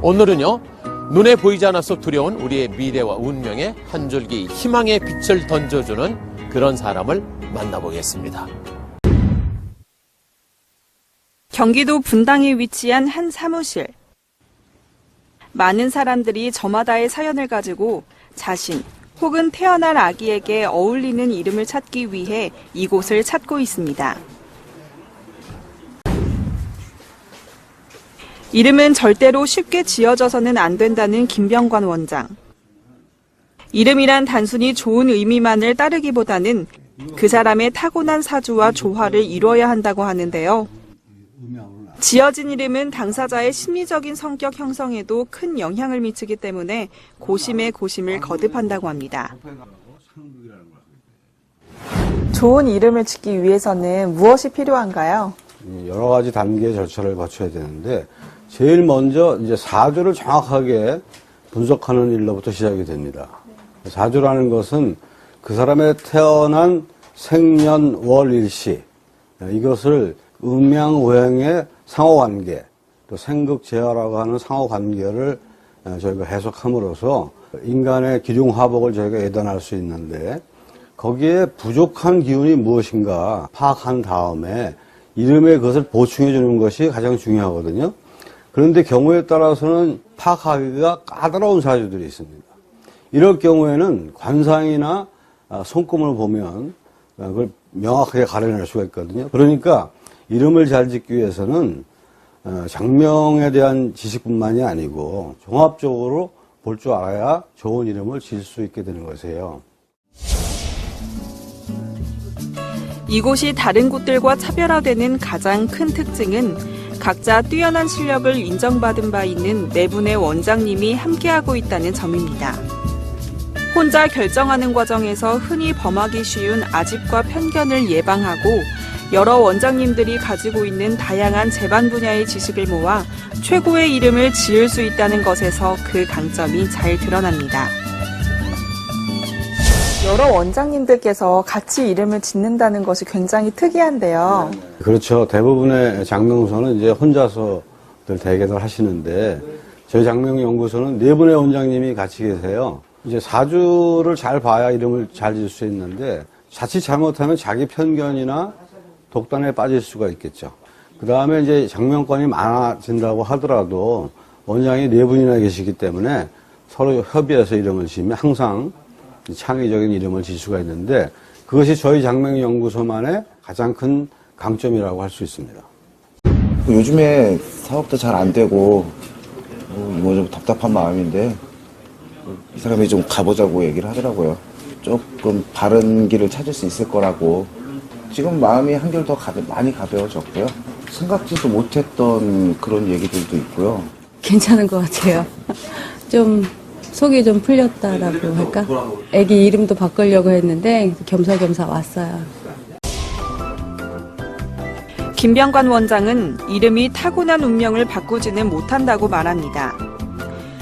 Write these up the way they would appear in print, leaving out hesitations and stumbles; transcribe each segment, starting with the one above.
오늘은요, 눈에 보이지 않아서 두려운 우리의 미래와 운명에 한 줄기 희망의 빛을 던져주는 그런 사람을 만나보겠습니다. 경기도 분당에 위치한 한 사무실. 많은 사람들이 저마다의 사연을 가지고 자신 혹은 태어날 아기에게 어울리는 이름을 찾기 위해 이곳을 찾고 있습니다. 이름은 절대로 쉽게 지어져서는 안 된다는 김병관 원장. 이름이란 단순히 좋은 의미만을 따르기보다는 그 사람의 타고난 사주와 조화를 이뤄야 한다고 하는데요. 지어진 이름은 당사자의 심리적인 성격 형성에도 큰 영향을 미치기 때문에 고심에 고심을 거듭한다고 합니다. 좋은 이름을 짓기 위해서는 무엇이 필요한가요? 여러 가지 단계의 절차를 거쳐야 되는데 제일 먼저 이제 사주를 정확하게 분석하는 일로부터 시작이 됩니다. 사주라는 것은 그 사람의 태어난 생년 월 일시 이것을 음양오행의 상호관계 또 생극재화라고 하는 상호관계를 저희가 해석함으로써 인간의 기륭화복을 저희가 예단할 수 있는데 거기에 부족한 기운이 무엇인가 파악한 다음에 이름에 그것을 보충해 주는 것이 가장 중요하거든요. 그런데 경우에 따라서는 파악하기가 까다로운 사주들이 있습니다. 이럴 경우에는 관상이나 손금을 보면 그걸 명확하게 가려낼 수가 있거든요. 그러니까 이름을 잘 짓기 위해서는 장명에 대한 지식뿐만이 아니고 종합적으로 볼 줄 알아야 좋은 이름을 지을 수 있게 되는 것이에요. 이곳이 다른 곳들과 차별화되는 가장 큰 특징은 각자 뛰어난 실력을 인정받은 바 있는 네 분의 원장님이 함께하고 있다는 점입니다. 혼자 결정하는 과정에서 흔히 범하기 쉬운 아집과 편견을 예방하고 여러 원장님들이 가지고 있는 다양한 재반 분야의 지식을 모아 최고의 이름을 지을 수 있다는 것에서 그 강점이 잘 드러납니다. 여러 원장님들께서 같이 이름을 짓는다는 것이 굉장히 특이한데요. 그렇죠. 대부분의 장명소는 이제 혼자서들 대개들 하시는데 저희 장명연구소는 네 분의 원장님이 같이 계세요. 이제 사주를 잘 봐야 이름을 잘 지을 수 있는데 자칫 잘못하면 자기 편견이나 독단에 빠질 수가 있겠죠. 그 다음에 이제 장명권이 많아진다고 하더라도 원장이 네 분이나 계시기 때문에 서로 협의해서 이름을 지으면 항상 창의적인 이름을 지을 수가 있는데 그것이 저희 장명연구소만의 가장 큰 강점이라고 할 수 있습니다. 요즘에 사업도 잘 안 되고 이거 좀 답답한 마음인데 이 사람이 좀 가보자고 얘기를 하더라고요. 조금 바른 길을 찾을 수 있을 거라고. 지금 마음이 한결 더 많이 가벼워졌고요. 생각지도 못했던 그런 얘기들도 있고요. 괜찮은 것 같아요. 좀 속이 좀 풀렸다라고 할까? 애기 이름도 바꾸려고 했는데 겸사겸사 왔어요. 김병관 원장은 이름이 타고난 운명을 바꾸지는 못한다고 말합니다.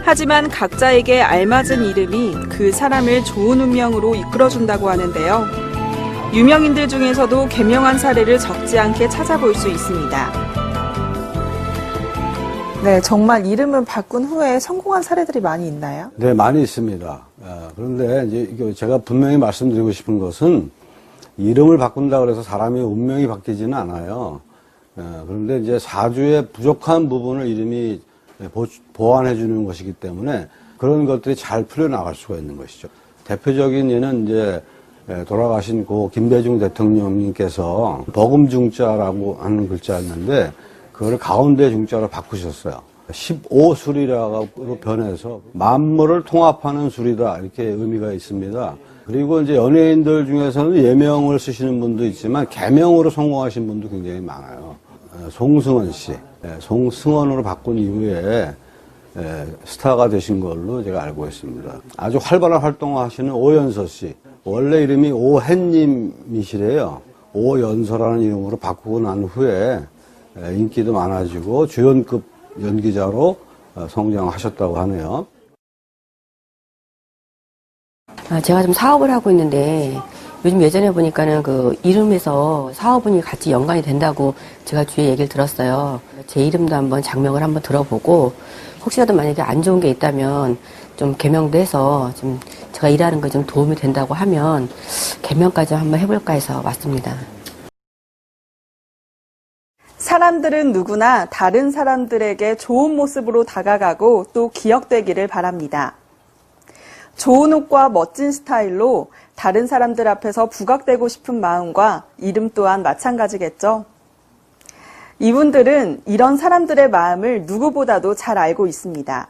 하지만 각자에게 알맞은 이름이 그 사람을 좋은 운명으로 이끌어준다고 하는데요. 유명인들 중에서도 개명한 사례를 적지 않게 찾아볼 수 있습니다. 네, 정말 이름을 바꾼 후에 성공한 사례들이 많이 있나요? 네, 많이 있습니다. 그런데 이제 제가 분명히 말씀드리고 싶은 것은 이름을 바꾼다 그래서 사람의 운명이 바뀌지는 않아요. 그런데 이제 사주의 부족한 부분을 이름이 보완해 주는 것이기 때문에 그런 것들이 잘 풀려나갈 수가 있는 것이죠. 대표적인 예는 이제 돌아가신 고 김대중 대통령님께서 버금중자라고 하는 글자였는데 그거를 가운데 중자로 바꾸셨어요. 15술이라고 변해서 만물을 통합하는 술이다 이렇게 의미가 있습니다. 그리고 이제 연예인들 중에서는 예명을 쓰시는 분도 있지만 개명으로 성공하신 분도 굉장히 많아요. 송승헌 씨, 송승헌으로 바꾼 이후에 스타가 되신 걸로 제가 알고 있습니다. 아주 활발한 활동을 하시는 오연서 씨, 원래 이름이 오햇님이시래요. 오연서라는 이름으로 바꾸고 난 후에 인기도 많아지고 주연급 연기자로 성장하셨다고 하네요. 제가 좀 사업을 하고 있는데 요즘 예전에 보니까는 그 이름에서 사업운이 같이 연관이 된다고 제가 주위에 얘기를 들었어요. 제 이름도 한번 장명을 한번 들어보고 혹시라도 만약에 안 좋은 게 있다면 좀 개명도 해서 좀 제가 일하는 거 좀 도움이 된다고 하면 개명까지 한번 해볼까 해서 왔습니다. 사람들은 누구나 다른 사람들에게 좋은 모습으로 다가가고 또 기억되기를 바랍니다. 좋은 옷과 멋진 스타일로 다른 사람들 앞에서 부각되고 싶은 마음과 이름 또한 마찬가지겠죠. 이분들은 이런 사람들의 마음을 누구보다도 잘 알고 있습니다.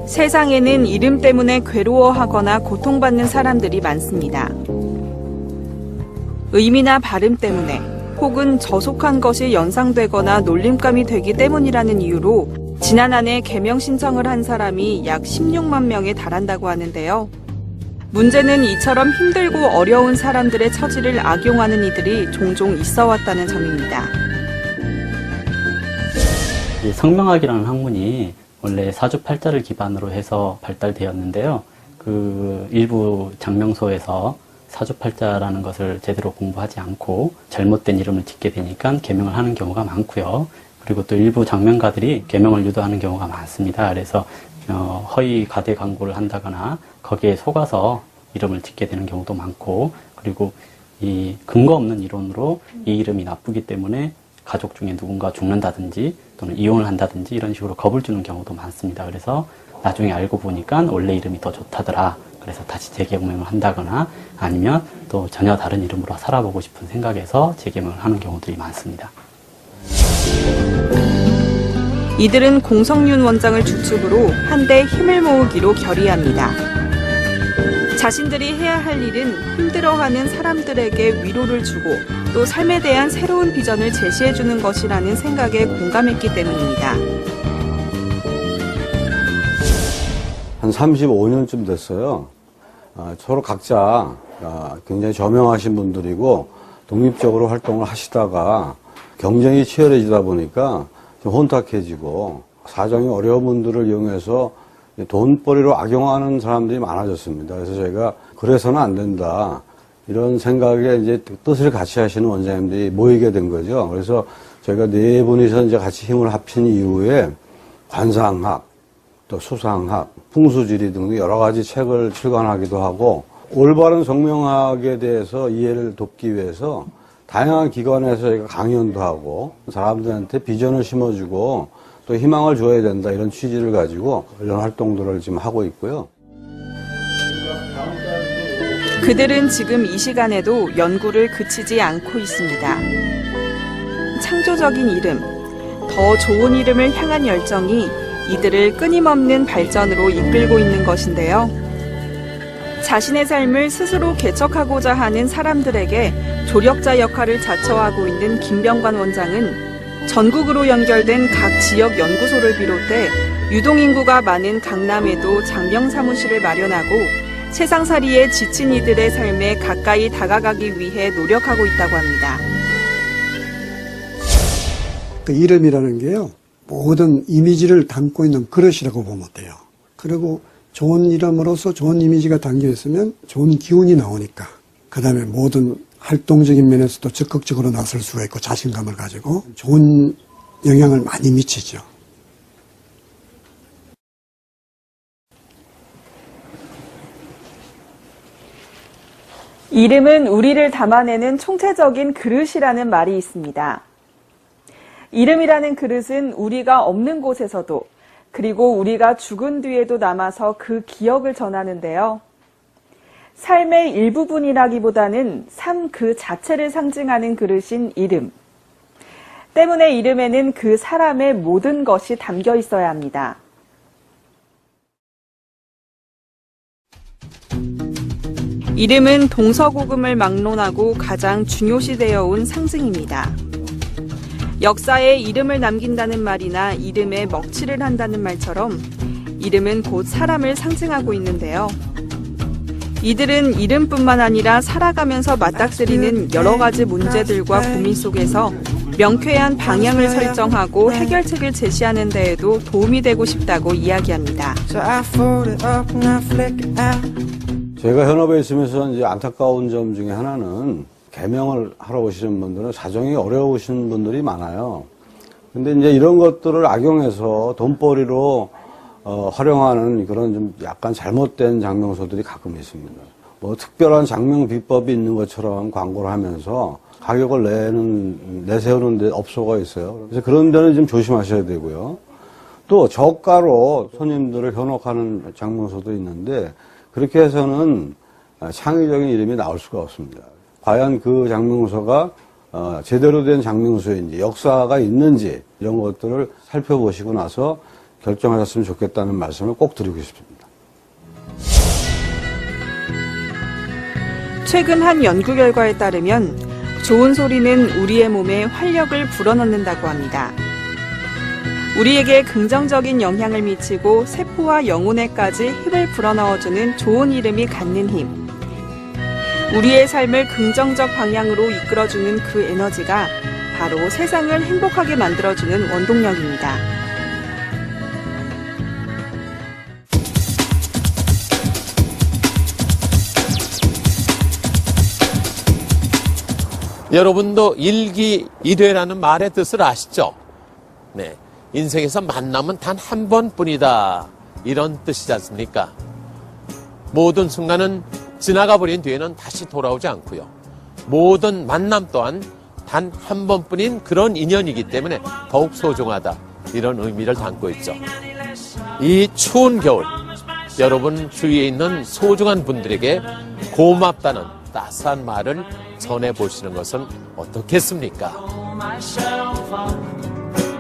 세상에는 이름 때문에 괴로워하거나 고통받는 사람들이 많습니다. 의미나 발음 때문에 혹은 저속한 것이 연상되거나 놀림감이 되기 때문이라는 이유로 지난 한 해 개명 신청을 한 사람이 약 16만 명에 달한다고 하는데요. 문제는 이처럼 힘들고 어려운 사람들의 처지를 악용하는 이들이 종종 있어 왔다는 점입니다. 이 성명학이라는 학문이 원래 사주팔자를 기반으로 해서 발달되었는데요. 그 일부 장명소에서 사주팔자라는 것을 제대로 공부하지 않고 잘못된 이름을 짓게 되니까 개명을 하는 경우가 많고요. 그리고 또 일부 장명가들이 개명을 유도하는 경우가 많습니다. 그래서 허위 가대 광고를 한다거나 거기에 속아서 이름을 짓게 되는 경우도 많고, 그리고 이 근거 없는 이론으로 이 이름이 나쁘기 때문에 가족 중에 누군가 죽는다든지 또는 이혼을 한다든지 이런 식으로 겁을 주는 경우도 많습니다. 그래서 나중에 알고 보니까 원래 이름이 더 좋다더라. 그래서 다시 재개명을 한다거나 아니면 또 전혀 다른 이름으로 살아보고 싶은 생각에서 재개명을 하는 경우들이 많습니다. 이들은 공성윤 원장을 주축으로 한데 힘을 모으기로 결의합니다. 자신들이 해야 할 일은 힘들어하는 사람들에게 위로를 주고 또 삶에 대한 새로운 비전을 제시해주는 것이라는 생각에 공감했기 때문입니다. 한 35년쯤 됐어요. 서로 각자 굉장히 저명하신 분들이고 독립적으로 활동을 하시다가 경쟁이 치열해지다 보니까 좀 혼탁해지고 사정이 어려운 분들을 이용해서 돈벌이로 악용하는 사람들이 많아졌습니다. 그래서 저희가 그래서는 안 된다. 이런 생각에 이제 뜻을 같이 하시는 원장님들이 모이게 된 거죠. 그래서 저희가 네 분이서 이제 같이 힘을 합친 이후에 관상학, 또 수상학, 풍수지리 등 여러 가지 책을 출간하기도 하고 올바른 성명학에 대해서 이해를 돕기 위해서 다양한 기관에서 저희가 강연도 하고 사람들한테 비전을 심어주고 또 희망을 줘야 된다 이런 취지를 가지고 이런 활동들을 지금 하고 있고요. 그들은 지금 이 시간에도 연구를 그치지 않고 있습니다. 창조적인 이름, 더 좋은 이름을 향한 열정이 이들을 끊임없는 발전으로 이끌고 있는 것인데요. 자신의 삶을 스스로 개척하고자 하는 사람들에게 조력자 역할을 자처하고 있는 김병관 원장은 전국으로 연결된 각 지역 연구소를 비롯해 유동인구가 많은 강남에도 장명 사무실을 마련하고 세상살이에 지친 이들의 삶에 가까이 다가가기 위해 노력하고 있다고 합니다. 그 이름이라는 게요, 모든 이미지를 담고 있는 그릇이라고 보면 돼요. 그리고 좋은 이름으로서 좋은 이미지가 담겨 있으면 좋은 기운이 나오니까 그 다음에 모든 활동적인 면에서도 적극적으로 나설 수가 있고 자신감을 가지고 좋은 영향을 많이 미치죠. 이름은 우리를 담아내는 총체적인 그릇이라는 말이 있습니다. 이름이라는 그릇은 우리가 없는 곳에서도 그리고 우리가 죽은 뒤에도 남아서 그 기억을 전하는데요. 삶의 일부분이라기보다는 삶 그 자체를 상징하는 그릇인 이름. 때문에 이름에는 그 사람의 모든 것이 담겨 있어야 합니다. 이름은 동서고금을 막론하고 가장 중요시되어 온 상징입니다. 역사에 이름을 남긴다는 말이나 이름에 먹칠을 한다는 말처럼 이름은 곧 사람을 상징하고 있는데요. 이들은 이름뿐만 아니라 살아가면서 맞닥뜨리는 여러 가지 문제들과 고민 속에서 명쾌한 방향을 설정하고 해결책을 제시하는 데에도 도움이 되고 싶다고 이야기합니다. 제가 현업에 있으면서 이제 안타까운 점 중에 하나는 개명을 하러 오시는 분들은 사정이 어려우신 분들이 많아요. 근데 이제 이런 것들을 악용해서 돈벌이로 활용하는 그런 좀 약간 잘못된 장명소들이 가끔 있습니다. 뭐 특별한 장명 비법이 있는 것처럼 광고를 하면서 가격을 내세우는 데 업소가 있어요. 그래서 그런 데는 좀 조심하셔야 되고요. 또 저가로 손님들을 현혹하는 장명소도 있는데 그렇게 해서는 창의적인 이름이 나올 수가 없습니다. 과연 그 장명소가 제대로 된 장명소인지 역사가 있는지 이런 것들을 살펴보시고 나서 결정하셨으면 좋겠다는 말씀을 꼭 드리고 싶습니다. 최근 한 연구 결과에 따르면 좋은 소리는 우리의 몸에 활력을 불어넣는다고 합니다. 우리에게 긍정적인 영향을 미치고 세포와 영혼에까지 힘을 불어넣어주는 좋은 이름이 갖는 힘. 우리의 삶을 긍정적 방향으로 이끌어주는 그 에너지가 바로 세상을 행복하게 만들어주는 원동력입니다. 여러분도 일기일회라는 말의 뜻을 아시죠? 네. 인생에서 만남은 단 한 번뿐이다. 이런 뜻이지 않습니까? 모든 순간은 지나가 버린 뒤에는 다시 돌아오지 않고요. 모든 만남 또한 단 한 번뿐인 그런 인연이기 때문에 더욱 소중하다. 이런 의미를 담고 있죠. 이 추운 겨울, 여러분 주위에 있는 소중한 분들에게 고맙다는 따스한 말을 전해보시는 것은 어떻겠습니까?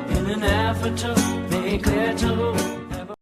in an effort to make clear to